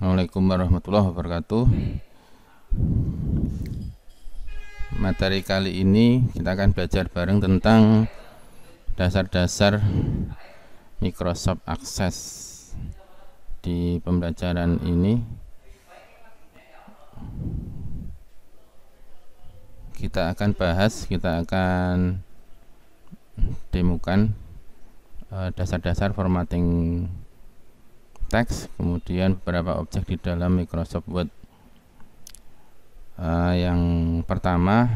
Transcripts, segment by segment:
Assalamualaikum warahmatullahi wabarakatuh. Materi kali ini kita akan belajar bareng tentang dasar-dasar Microsoft Access. Di pembelajaran ini kita akan demokan dasar-dasar formatting teks, kemudian beberapa objek di dalam Microsoft Word. Yang pertama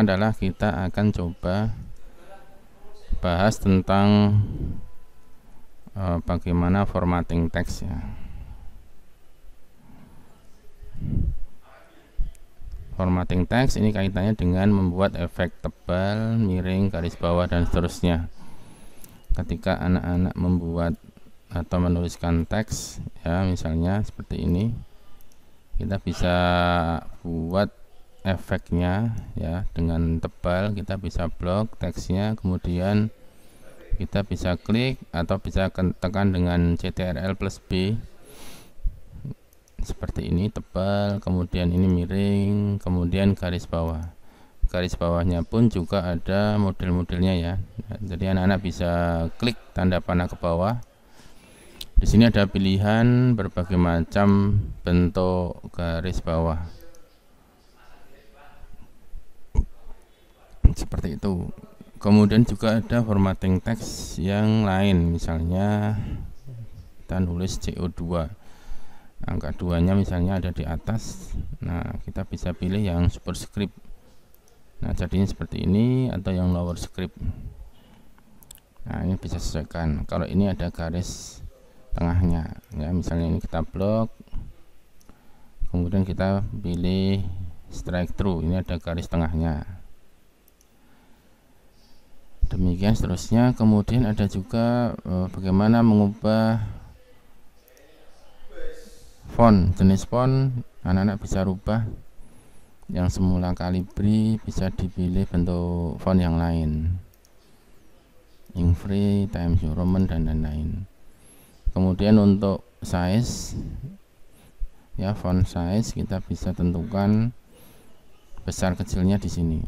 adalah kita akan coba bahas tentang bagaimana formatting teks ya. Formatting teks ini kaitannya dengan membuat efek tebal, miring, garis bawah dan seterusnya. Ketika anak-anak membuat atau menuliskan teks ya, misalnya seperti ini, kita bisa buat efeknya ya dengan tebal. Kita bisa blok teksnya, kemudian kita bisa klik atau bisa tekan dengan Ctrl+B seperti ini, tebal, kemudian ini miring, kemudian garis bawah. Garis bawahnya pun juga ada model-modelnya ya. Jadi anak-anak bisa klik tanda panah ke bawah. Di sini ada pilihan berbagai macam bentuk garis bawah. Seperti itu. Kemudian juga ada formatting teks yang lain, misalnya kita nulis CO2. Angka 2-nya misalnya ada di atas. Nah, kita bisa pilih yang superscript. Nah, jadinya seperti ini atau yang lower script. Nah, ini bisa sesuaikan. Kalau ini ada garis tengahnya ya, misalnya ini kita blok, kemudian kita pilih strike through, ini ada garis tengahnya, demikian seterusnya. Kemudian ada juga bagaimana mengubah font, jenis font anak-anak bisa rubah. Yang semula Calibri bisa dipilih bentuk font yang lain, Ink Free, Times New Roman dan lain-lain. Kemudian untuk size ya, font size kita bisa tentukan besar kecilnya di sini.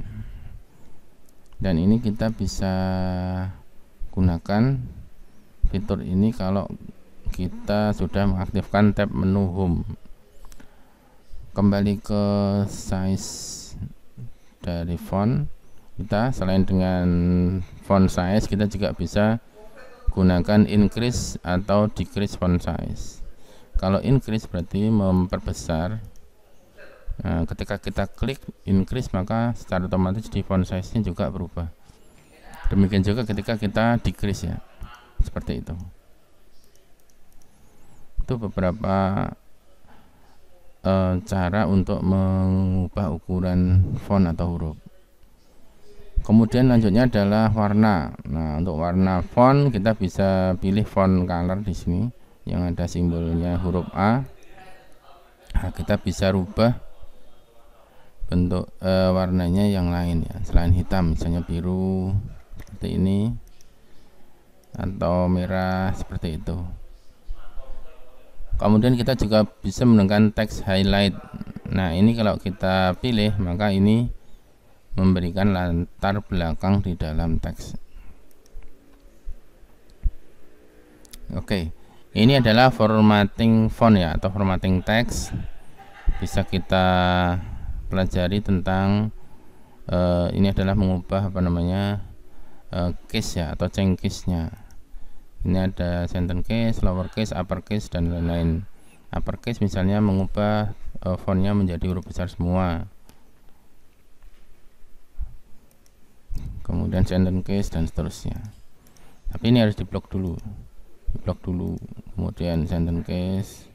Dan ini kita bisa gunakan fitur ini kalau kita sudah mengaktifkan tab menu Home. Kembali ke size dari font kita, selain dengan font size kita juga bisa gunakan increase atau decrease font size. Kalau increase berarti memperbesar. Nah, ketika kita klik increase maka secara otomatis di font size-nya juga berubah. Demikian juga ketika kita decrease ya, seperti itu. Itu beberapa cara untuk mengubah ukuran font atau huruf. Kemudian lanjutnya adalah warna. Nah, untuk warna font kita bisa pilih font color di sini yang ada simbolnya huruf A. Nah, kita bisa rubah bentuk warnanya yang lain ya, selain hitam, misalnya biru seperti ini atau merah seperti itu. Kemudian kita juga bisa menekan teks highlight. Nah, ini kalau kita pilih maka ini memberikan latar belakang di dalam teks. Oke, ini adalah formatting font ya, atau formatting teks. Bisa kita pelajari tentang ini adalah mengubah case ya, atau cengkisnya. Ini ada sentence case, lower case, upper case dan lain-lain. Upper case misalnya mengubah fontnya menjadi huruf besar semua. Kemudian sentence case dan seterusnya. Tapi ini harus diblok dulu. Kemudian sentence case,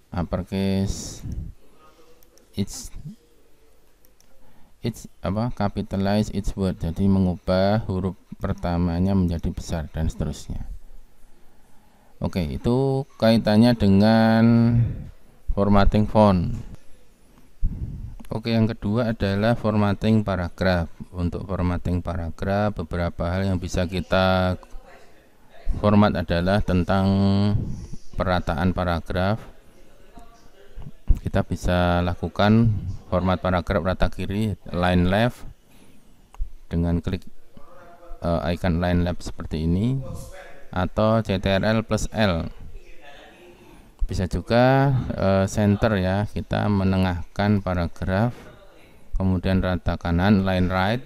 upper case, it's capitalize each word. Jadi mengubah huruf pertamanya menjadi besar dan seterusnya. Oke, itu kaitannya dengan formatting font. Oke, yang kedua adalah formatting paragraf. Untuk formatting paragraf, beberapa hal yang bisa kita format adalah tentang perataan paragraf, kita bisa lakukan format paragraf rata kiri line left dengan klik icon line left seperti ini, atau CTRL plus L. Bisa juga center ya, kita menengahkan paragraf, kemudian rata kanan line right,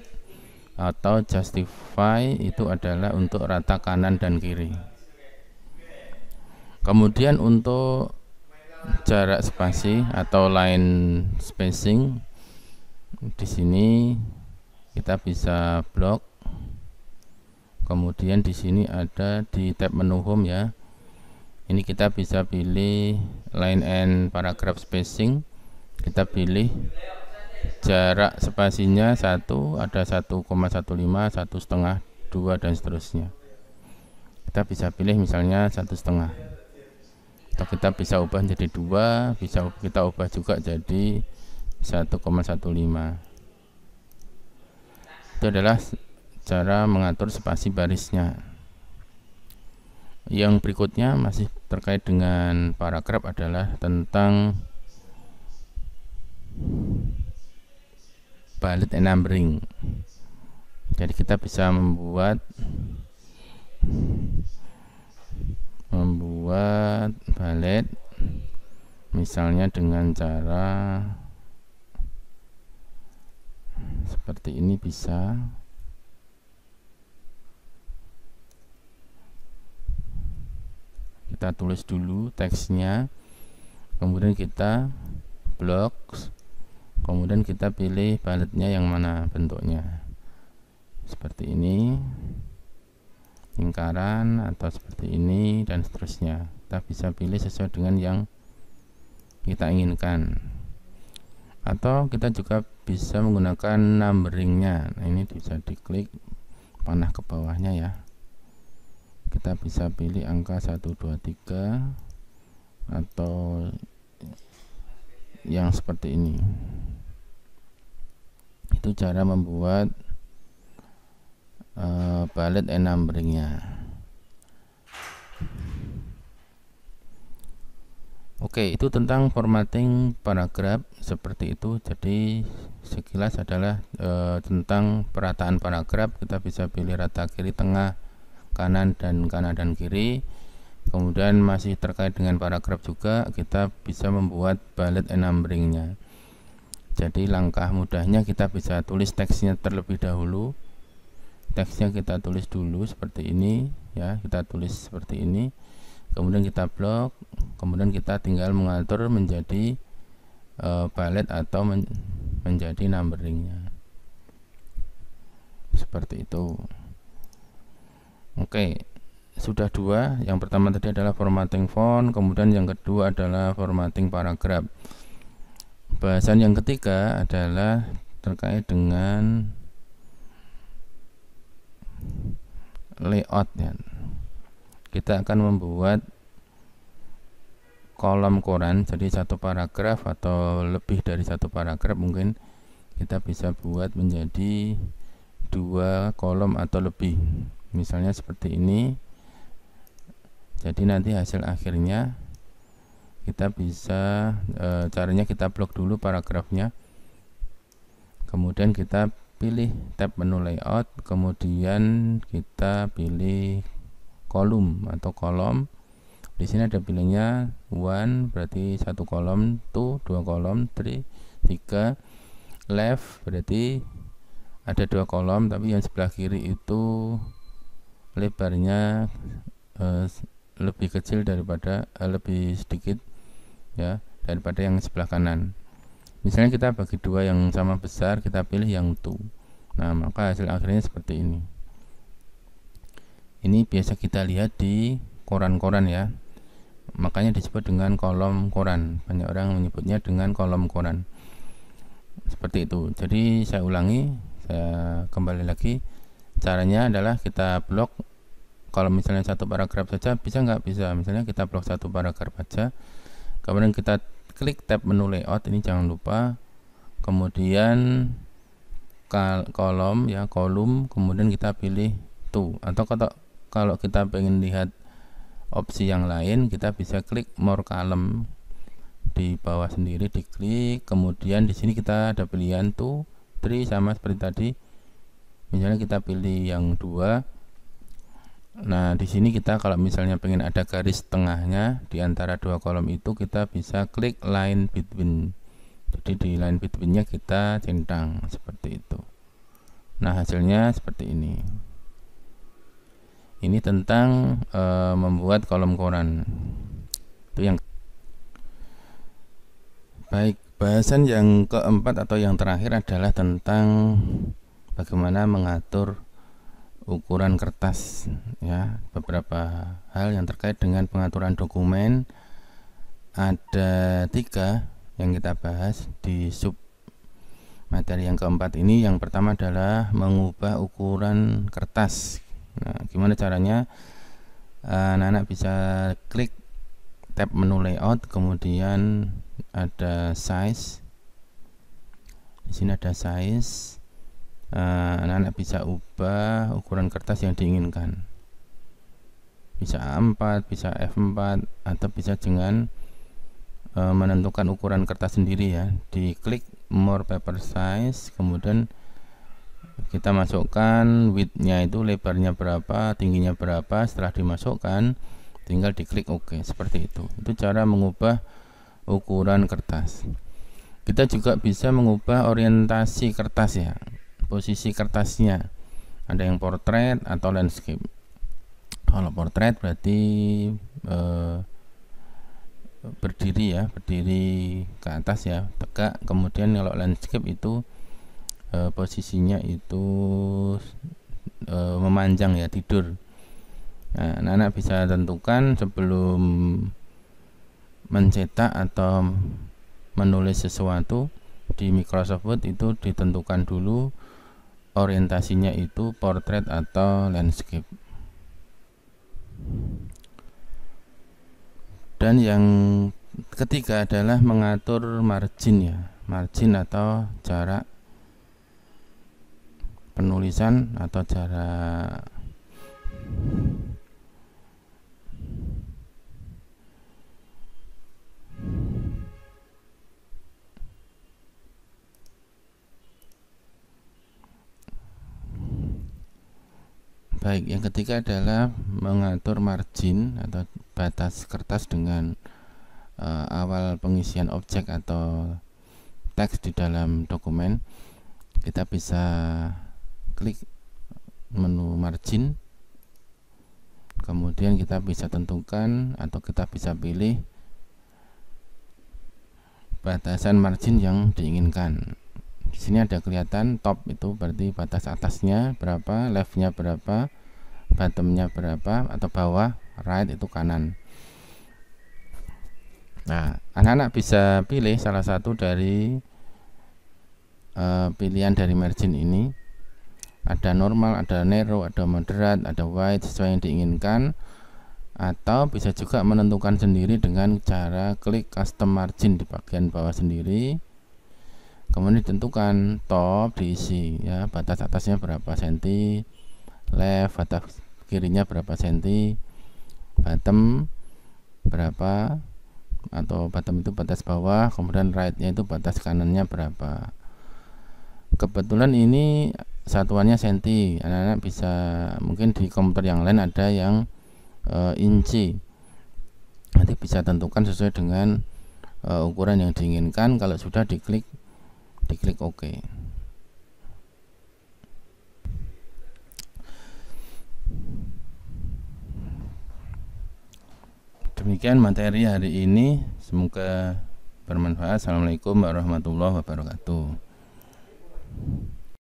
atau justify itu adalah untuk rata kanan dan kiri. Kemudian untuk jarak spasi atau line spacing, di sini kita bisa blok. Kemudian di sini ada di tab menu home ya. Ini kita bisa pilih line and paragraph spacing. Kita pilih jarak spasinya 1, ada 1,15, 1,5, 2 dan seterusnya. Kita bisa pilih misalnya 1,5. Atau kita bisa ubah jadi 2, bisa kita ubah juga jadi 1,15. Itu adalah cara mengatur spasi barisnya. Yang berikutnya masih terkait dengan paragraf adalah tentang bullet and numbering. Jadi kita bisa membuat bullet misalnya dengan cara seperti ini. Bisa kita tulis dulu teksnya, kemudian kita blok, kemudian kita pilih bulletnya yang mana bentuknya, seperti ini, lingkaran atau seperti ini dan seterusnya. Kita bisa pilih sesuai dengan yang kita inginkan, atau kita juga bisa menggunakan numberingnya. Nah, ini bisa diklik panah ke bawahnya ya. Kita bisa pilih angka 1, 2, 3 atau yang seperti ini. Itu cara membuat bullet and numberingnya. Oke, itu tentang formatting paragraf seperti itu. Jadi sekilas adalah tentang perataan paragraf. Kita bisa pilih rata kiri, tengah, kanan dan kiri. Kemudian masih terkait dengan paragraf juga, kita bisa membuat bullet and numberingnya. Jadi langkah mudahnya kita bisa tulis teksnya terlebih dahulu. Teksnya kita tulis dulu seperti ini ya, kita tulis seperti ini. Kemudian kita blok, kemudian kita tinggal mengatur menjadi bullet atau menjadi numberingnya. Seperti itu. Oke, sudah dua. Yang pertama tadi adalah formatting font, kemudian yang kedua adalah formatting paragraf. Bahasan yang ketiga adalah terkait dengan layout ya. Kita akan membuat kolom koran, jadi satu paragraf atau lebih dari satu paragraf mungkin kita bisa buat menjadi 2 kolom atau lebih, misalnya seperti ini. Jadi nanti hasil akhirnya kita bisa caranya kita blok dulu paragrafnya, kemudian kita pilih tab menu layout, kemudian kita pilih kolom atau kolom. Di sini ada pilihnya 1 berarti 1 kolom, 2 kolom, 3 left berarti ada 2 kolom, tapi yang sebelah kiri itu lebarnya lebih kecil daripada lebih sedikit ya daripada yang sebelah kanan. Misalnya kita bagi 2 yang sama besar, kita pilih yang 2. Nah, maka hasil akhirnya seperti ini. Ini biasa kita lihat di koran-koran ya, makanya disebut dengan kolom koran. Banyak orang menyebutnya dengan kolom koran. Seperti itu. Jadi saya ulangi, saya kembali lagi. Caranya adalah kita blok. Kalau misalnya satu paragraf saja bisa nggak? Bisa. Misalnya kita blok satu paragraf saja, kemudian kita klik tab menu layout, ini jangan lupa. Kemudian kolom ya, kolom, kemudian kita pilih 2. Atau kalau kita pengen lihat opsi yang lain, kita bisa klik more column. di bawah sendiri, diklik, kemudian di sini kita ada pilihan 2, 3 sama seperti tadi. Misalnya kita pilih yang 2. Nah, di sini kita kalau misalnya pengen ada garis tengahnya di antara dua kolom itu, kita bisa klik line between. Jadi di line between-nya kita centang seperti itu. Nah, hasilnya seperti ini. Ini tentang membuat kolom koran. Itu yang baik. Bahasan yang keempat atau yang terakhir adalah tentang bagaimana mengatur ukuran kertas, ya. Beberapa hal yang terkait dengan pengaturan dokumen. Ada 3 yang kita bahas di sub materi yang keempat ini. Yang pertama adalah mengubah ukuran kertas. Nah, gimana caranya? Anak-anak bisa klik tab menu layout, kemudian ada size. Di sini ada size. Anak-anak bisa ubah ukuran kertas yang diinginkan, bisa A4, bisa F4, atau bisa dengan menentukan ukuran kertas sendiri, ya. Diklik more paper size, kemudian kita masukkan width-nya itu, lebarnya berapa, tingginya berapa. Setelah dimasukkan, tinggal diklik OK, seperti itu. Itu cara mengubah ukuran kertas. Kita juga bisa mengubah orientasi kertas, ya, posisi kertasnya. Ada yang portrait atau landscape. Kalau portrait berarti berdiri, ya, berdiri ke atas, ya, tegak. Kemudian kalau landscape itu posisinya itu memanjang, ya, tidur. Nah, anak-anak bisa tentukan sebelum mencetak atau menulis sesuatu di Microsoft Word, itu ditentukan dulu orientasinya itu portrait atau landscape. Dan yang ketiga adalah mengatur margin, ya, margin atau jarak penulisan atau jarak baik. Yang ketiga adalah mengatur margin atau batas kertas dengan awal pengisian objek atau teks di dalam dokumen. Kita bisa klik menu margin, kemudian kita bisa tentukan atau kita bisa pilih batasan margin yang diinginkan. Di sini ada kelihatan top, itu berarti batas atasnya berapa, leftnya berapa, bottomnya berapa, atau bawah, right itu kanan. Nah, anak-anak bisa pilih salah satu dari pilihan dari margin ini. Ada normal, ada narrow, ada moderate, ada wide, sesuai yang diinginkan. Atau bisa juga menentukan sendiri dengan cara klik custom margin di bagian bawah sendiri. Kemudian ditentukan top, diisi, ya, batas atasnya berapa senti, left, batas kirinya berapa senti, bottom berapa, atau bottom itu batas bawah, kemudian right-nya itu batas kanannya berapa. Kebetulan ini satuannya senti. Anak-anak bisa, mungkin di komputer yang lain ada yang inci. Nanti bisa tentukan sesuai dengan ukuran yang diinginkan. Kalau sudah diklik OK. Demikian materi hari ini, semoga bermanfaat. Assalamualaikum warahmatullahi wabarakatuh.